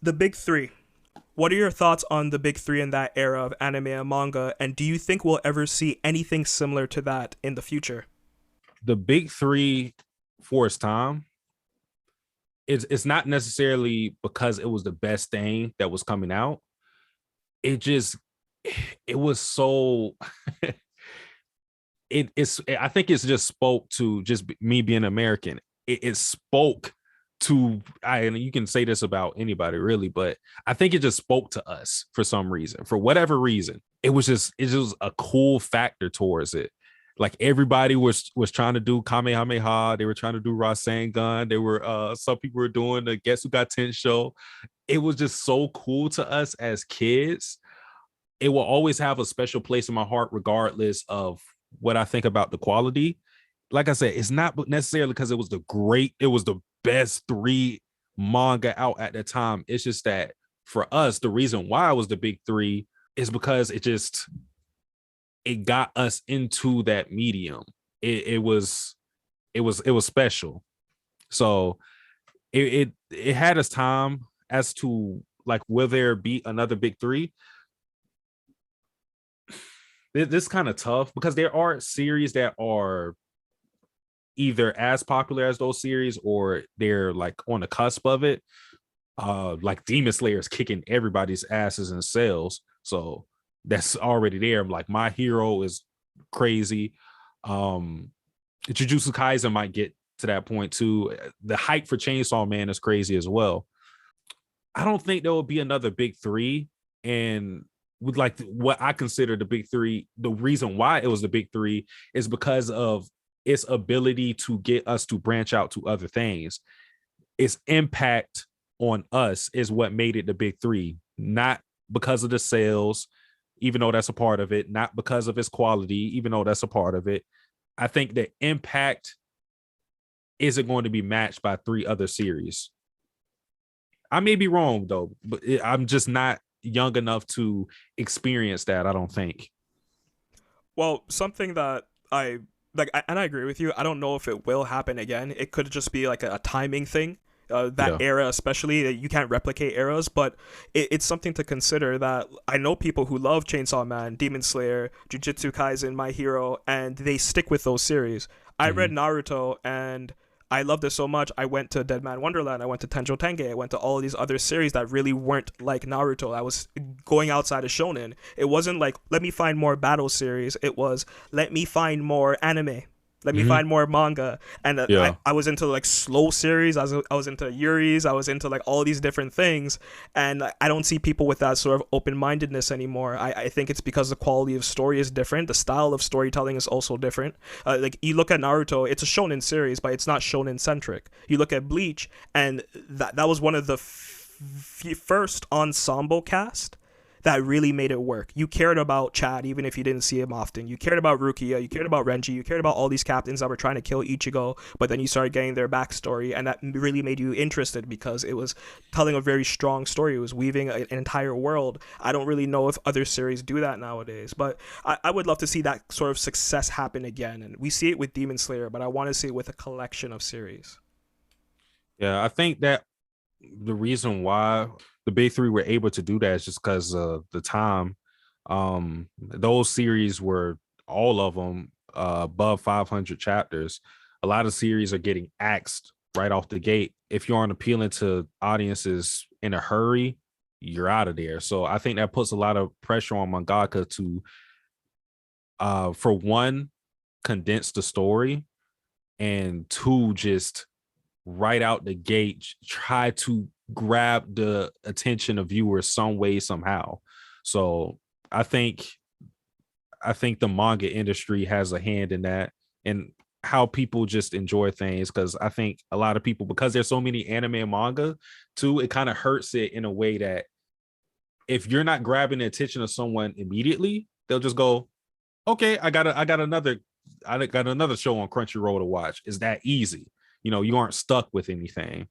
The big three. What are your thoughts on the big three in that era of anime and manga? And do you think we'll ever see anything similar to that in the future? The big three for its time, it's not necessarily because it was the best thing that was coming out. It just it was so it's I think it's just spoke to just me being American. It spoke to and you can say this about anybody really, but I think it just spoke to us for some reason, for whatever reason. It was a cool factor towards it. Like everybody was trying to do Kamehameha, they were trying to do Rasengan, they were some people were doing the Guess Who Got 10 show. It was just so cool to us as kids. It will always have a special place in my heart, regardless of what I think about the quality. Like I said, it's not necessarily because it was the best three manga out at the time. It's just that for us, the reason why it was the big three is because it got us into that medium. It was special. So it had its time. As to like, will there be another big three? This kind of tough because there are series that are either as popular as those series or they're like on the cusp of it. Like Demon Slayer is kicking everybody's asses in sales, so that's already there. Like My Hero is crazy. Jujutsu Kaisen might get to that point too. The hype for Chainsaw Man is crazy as well. I don't think there will be another big three. And with like what I consider the big three, the reason why it was the big three is because of its ability to get us to branch out to other things. Its impact on us is what made it the big three, not because of the sales, even though that's a part of it, not because of its quality, even though that's a part of it. I think the impact isn't going to be matched by three other series. I may be wrong though, but I'm just not young enough to experience that, I don't think. Well, something that I and I agree with you. I don't know if it will happen again. It could just be like a timing thing. That Yeah. era, especially, you can't replicate eras, but it's something to consider. That I know people who love Chainsaw Man, Demon Slayer, Jujutsu Kaisen, My Hero, and they stick with those series. I read Mhm. Naruto and I loved it so much. I went to Dead Man Wonderland. I went to Tenjo Tenge. I went to all of these other series that really weren't like Naruto. I was going outside of shonen. It wasn't like, let me find more battle series. It was, let me find more anime. Let me Mhm. find more manga. And Yeah. I was into like slow series. I was into Yuri's. I was into like all these different things. And I don't see people with that sort of open mindedness anymore. I think it's because the quality of story is different. The style of storytelling is also different. Like you look at Naruto, it's a shonen series, but it's not shonen centric. You look at Bleach, and that was one of the first ensemble cast that really made it work. You cared about Chad even if you didn't see him often. You cared about Rukia, you cared about Renji, you cared about all these captains that were trying to kill Ichigo, but then you started getting their backstory, and that really made you interested because it was telling a very strong story. It was weaving an entire world. I don't really know if other series do that nowadays, but I would love to see that sort of success happen again. And we see it with Demon Slayer, but I want to see it with a collection of series. Yeah, I think that the reason why the big three were able to do that is just because of the time. Those series were all of them above 500 chapters. A lot of series are getting axed right off the gate. If you aren't appealing to audiences in a hurry, you're out of there. So I think that puts a lot of pressure on mangaka to, for one, condense the story, and two, just right out the gate try to grab the attention of viewers some way somehow. So I think I think the manga industry has a hand in that, and how people just enjoy things, because I think a lot of people, because there's so many anime and manga too, it kind of hurts it in a way that if you're not grabbing the attention of someone immediately, they'll just go, okay, I got another show on Crunchyroll to watch. Is that easy? You aren't stuck with anything.